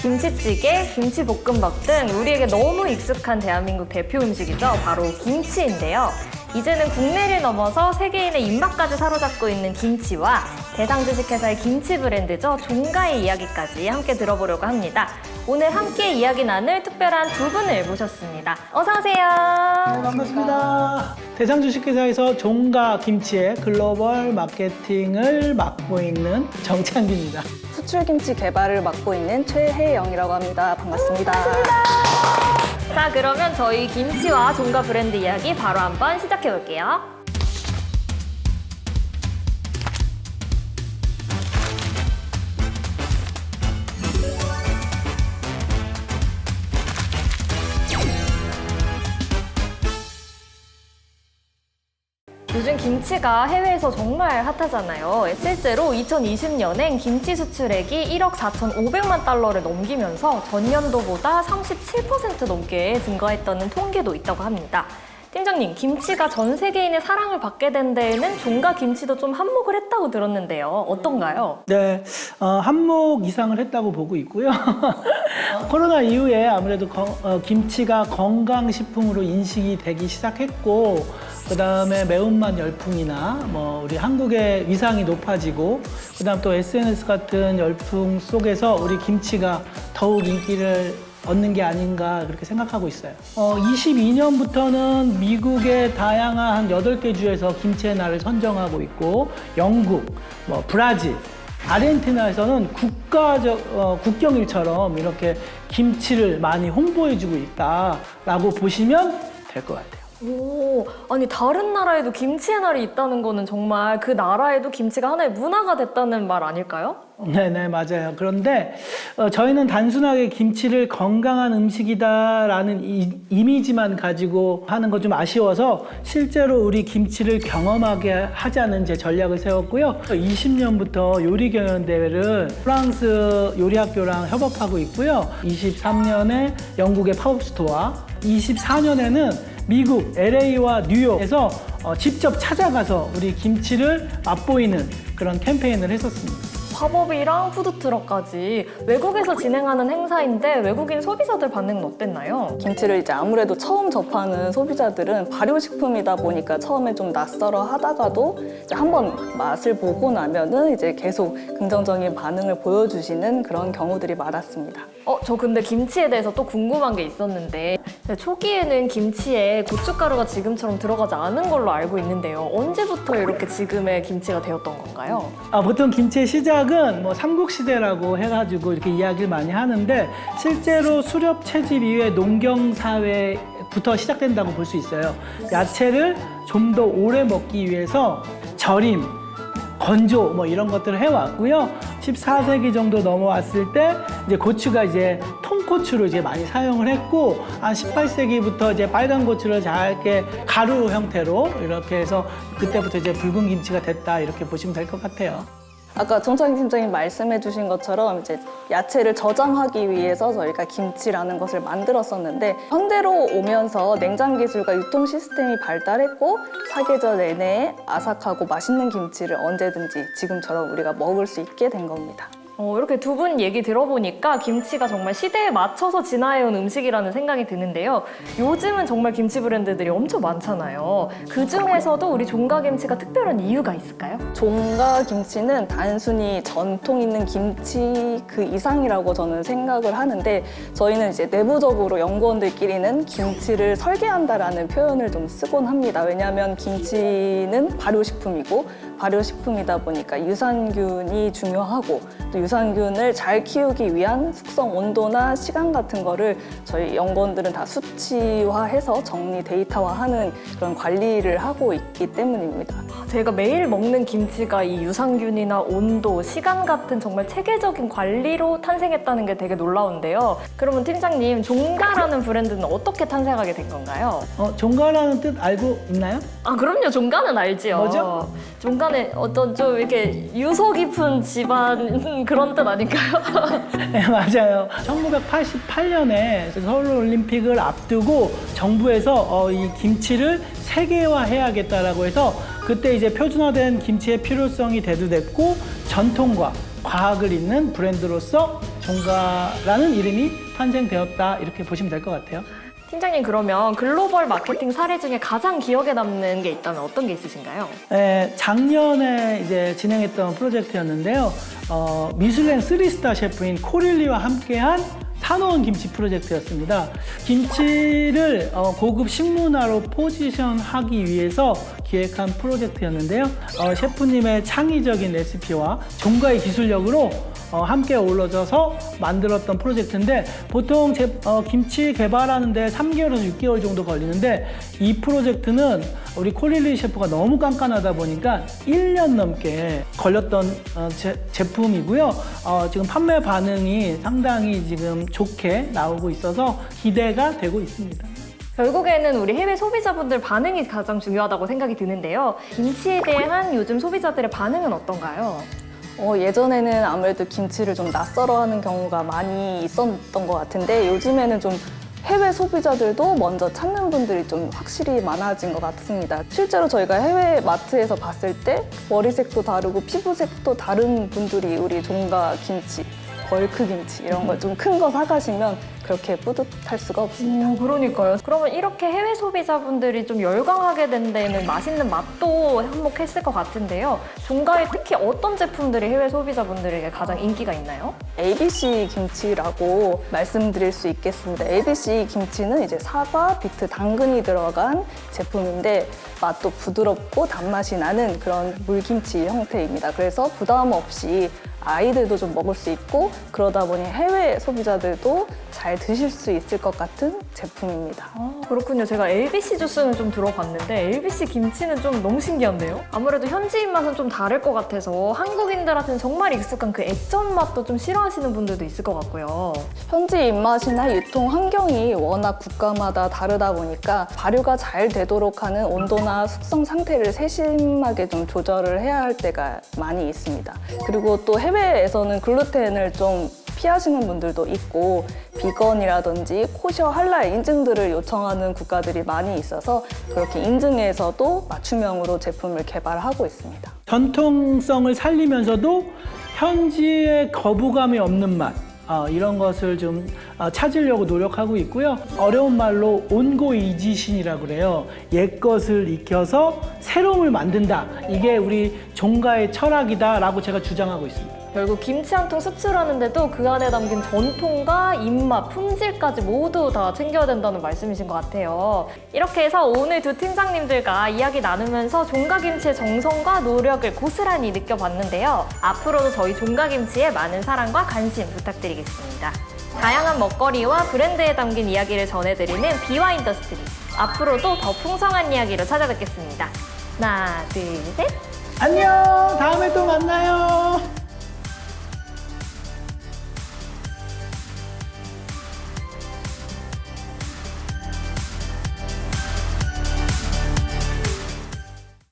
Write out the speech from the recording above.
김치찌개, 김치볶음밥 등 우리에게 너무 익숙한 대한민국 대표 음식이죠. 바로 김치인데요. 이제는 국내를 넘어서 세계인의 입맛까지 사로잡고 있는 김치와 대상 주식회사의 김치 브랜드죠. 종가의 이야기까지 함께 들어보려고 합니다. 오늘 함께 이야기 나눌 특별한 두 분을 모셨습니다. 어서 오세요. 네, 반갑습니다. 대상 주식회사에서 종가 김치의 글로벌 마케팅을 맡고 있는 정창기입니다. 수출김치 개발을 맡고 있는 최혜영이라고 합니다. 반갑습니다. 자, 그러면 저희 김치와 종가 브랜드 이야기 바로 한번 시작해 볼게요. 요즘 김치가 해외에서 정말 핫하잖아요. 실제로 2020년엔 김치 수출액이 1억 4,500만 달러를 넘기면서 전년도보다 37% 넘게 증가했다는 통계도 있다고 합니다. 팀장님, 김치가 전 세계인의 사랑을 받게 된 데에는 종가 김치도 좀 한몫을 했다고 들었는데요. 어떤가요? 네, 한몫 이상을 했다고 보고 있고요. 코로나 이후에 아무래도 김치가 건강식품으로 인식이 되기 시작했고, 그 다음에 매운맛 열풍이나 우리 한국의 위상이 높아지고, 그 다음 또 SNS 같은 열풍 속에서 우리 김치가 더욱 인기를 얻는 게 아닌가 그렇게 생각하고 있어요. 22년부터는 미국의 다양한 한 8개 주에서 김치의 날을 선정하고 있고, 영국, 브라질, 아르헨티나에서는 국경일처럼 이렇게 김치를 많이 홍보해주고 있다라고 보시면 될 것 같아요. 오, 아니 다른 나라에도 김치의 날이 있다는 거는 정말 그 나라에도 김치가 하나의 문화가 됐다는 말 아닐까요? 네네, 맞아요. 그런데 저희는 단순하게 김치를 건강한 음식이다라는 이미지만 가지고 하는 거 좀 아쉬워서 실제로 우리 김치를 경험하게 하자는 제 전략을 세웠고요. 20년부터 요리 경연 대회를 프랑스 요리학교랑 협업하고 있고요. 23년에 영국의 팝업 스토어, 24년에는 미국 LA와 뉴욕에서 직접 찾아가서 우리 김치를 맛보이는 그런 캠페인을 했었습니다. 팝업이랑 푸드트럭까지 외국에서 진행하는 행사인데 외국인 소비자들 반응은 어땠나요? 김치를 이제 아무래도 처음 접하는 소비자들은 발효식품이다 보니까 처음에 좀 낯설어 하다가도 이제 한번 맛을 보고 나면은 이제 계속 긍정적인 반응을 보여주시는 그런 경우들이 많았습니다. 저 근데 김치에 대해서 또 궁금한 게 있었는데 초기에는 김치에 고춧가루가 지금처럼 들어가지 않은 걸로 알고 있는데요. 언제부터 이렇게 지금의 김치가 되었던 건가요? 보통 김치의 시작은 삼국시대라고 해가지고 이렇게 이야기를 많이 하는데, 실제로 수렵 채집 이후에 농경사회부터 시작된다고 볼 수 있어요. 야채를 좀 더 오래 먹기 위해서 절임, 건조 이런 것들을 해왔고요. 14세기 정도 넘어왔을 때 이제 고추가 이제 통고추로 이제 많이 사용을 했고, 한 18세기부터 이제 빨간 고추를 잘게 가루 형태로 이렇게 해서 그때부터 이제 붉은 김치가 됐다, 이렇게 보시면 될 것 같아요. 아까 정창희 팀장님 말씀해 주신 것처럼 이제 야채를 저장하기 위해서 저희가 김치라는 것을 만들었었는데, 현대로 오면서 냉장 기술과 유통 시스템이 발달했고 사계절 내내 아삭하고 맛있는 김치를 언제든지 지금처럼 우리가 먹을 수 있게 된 겁니다. 이렇게 두 분 얘기 들어보니까 김치가 정말 시대에 맞춰서 진화해온 음식이라는 생각이 드는데요. 요즘은 정말 김치 브랜드들이 엄청 많잖아요. 그 중에서도 우리 종가 김치가 특별한 이유가 있을까요? 종가 김치는 단순히 전통 있는 김치 그 이상이라고 저는 생각을 하는데, 저희는 이제 내부적으로 연구원들끼리는 김치를 설계한다라는 표현을 좀 쓰곤 합니다. 왜냐하면 김치는 발효식품이고, 발효식품이다 보니까 유산균이 중요하고, 또 유산균을 잘 키우기 위한 숙성 온도나 시간 같은 거를 저희 연구원들은 다 수치화해서 정리 데이터화하는 그런 관리를 하고 있기 때문입니다. 제가 매일 먹는 김치가 이 유산균이나 온도, 시간 같은 정말 체계적인 관리로 탄생했다는 게 되게 놀라운데요. 그러면 팀장님, 종가라는 브랜드는 어떻게 탄생하게 된 건가요? 종가라는 뜻 알고 있나요? 그럼요. 종가는 알지요. 뭐죠? 종가는 어떤 좀 이렇게 유서 깊은 집안 그런 뜻 아닌가요? 네, 맞아요. 1988년에 서울올림픽을 앞두고 정부에서 이 김치를 세계화해야겠다라고 해서 그때 이제 표준화된 김치의 필요성이 대두됐고, 전통과 과학을 잇는 브랜드로서 종가라는 이름이 탄생되었다 이렇게 보시면 될 것 같아요. 팀장님, 그러면 글로벌 마케팅 사례 중에 가장 기억에 남는 게 있다면 어떤 게 있으신가요? 작년에 이제 진행했던 프로젝트였는데요. 미슐랭 3스타 셰프인 코릴리와 함께한 사놓은 김치 프로젝트였습니다. 김치를 고급 식문화로 포지션하기 위해서 기획한 프로젝트였는데요. 셰프님의 창의적인 레시피와 종가의 기술력으로 함께 어우러져서 만들었던 프로젝트인데 보통 김치 개발하는데 3개월에서 6개월 정도 걸리는데 이 프로젝트는 우리 콜릴리 셰프가 너무 깐깐하다 보니까 1년 넘게 걸렸던 제품이고요. 지금 판매 반응이 상당히 지금 좋게 나오고 있어서 기대가 되고 있습니다. 결국에는 우리 해외 소비자분들 반응이 가장 중요하다고 생각이 드는데요. 김치에 대한 요즘 소비자들의 반응은 어떤가요? 예전에는 아무래도 김치를 좀 낯설어 하는 경우가 많이 있었던 것 같은데 요즘에는 좀 해외 소비자들도 먼저 찾는 분들이 좀 확실히 많아진 것 같습니다. 실제로 저희가 해외 마트에서 봤을 때 머리색도 다르고 피부색도 다른 분들이 우리 종가 김치, 벌크 김치 이런 걸 좀 큰 거 사가시면 그렇게 뿌듯할 수가 없습니다. 그러니까요. 그러면 이렇게 해외 소비자분들이 좀 열광하게 된 데는 맛있는 맛도 한몫했을 것 같은데요. 종가에 특히 어떤 제품들이 해외 소비자분들에게 가장 인기가 있나요? ABC 김치라고 말씀드릴 수 있겠습니다. ABC 김치는 이제 사과, 비트, 당근이 들어간 제품인데 맛도 부드럽고 단맛이 나는 그런 물김치 형태입니다. 그래서 부담 없이 아이들도 좀 먹을 수 있고 그러다 보니 해외 소비자들도 잘 드실 수 있을 것 같은 제품입니다. 그렇군요. 제가 LBC 주스는 좀 들어봤는데 LBC 김치는 좀 너무 신기한데요? 아무래도 현지 입맛은 좀 다를 것 같아서 한국인들한테는 정말 익숙한 그 액젓 맛도 좀 싫어하시는 분들도 있을 것 같고요. 현지 입맛이나 유통 환경이 워낙 국가마다 다르다 보니까 발효가 잘 되도록 하는 온도나 숙성 상태를 세심하게 좀 조절을 해야 할 때가 많이 있습니다. 그리고 또 해외에서는 글루텐을 좀 피하시는 분들도 있고 비건이라든지 코셔, 할랄 인증들을 요청하는 국가들이 많이 있어서 그렇게 인증해서도 맞춤형으로 제품을 개발하고 있습니다. 전통성을 살리면서도 현지의 거부감이 없는 맛 이런 것을 좀 찾으려고 노력하고 있고요. 어려운 말로 온고이지신이라고 그래요. 옛것을 익혀서 새로움을 만든다. 이게 우리 종가의 철학이다라고 제가 주장하고 있습니다. 결국 김치 한 통 수출하는데도 그 안에 담긴 전통과 입맛, 품질까지 모두 다 챙겨야 된다는 말씀이신 것 같아요. 이렇게 해서 오늘 두 팀장님들과 이야기 나누면서 종가김치의 정성과 노력을 고스란히 느껴봤는데요. 앞으로도 저희 종가김치에 많은 사랑과 관심 부탁드리겠습니다. 다양한 먹거리와 브랜드에 담긴 이야기를 전해드리는 비와인더스트리. 앞으로도 더 풍성한 이야기로 찾아뵙겠습니다. 하나, 둘, 셋. 안녕. 다음에 또 만나요.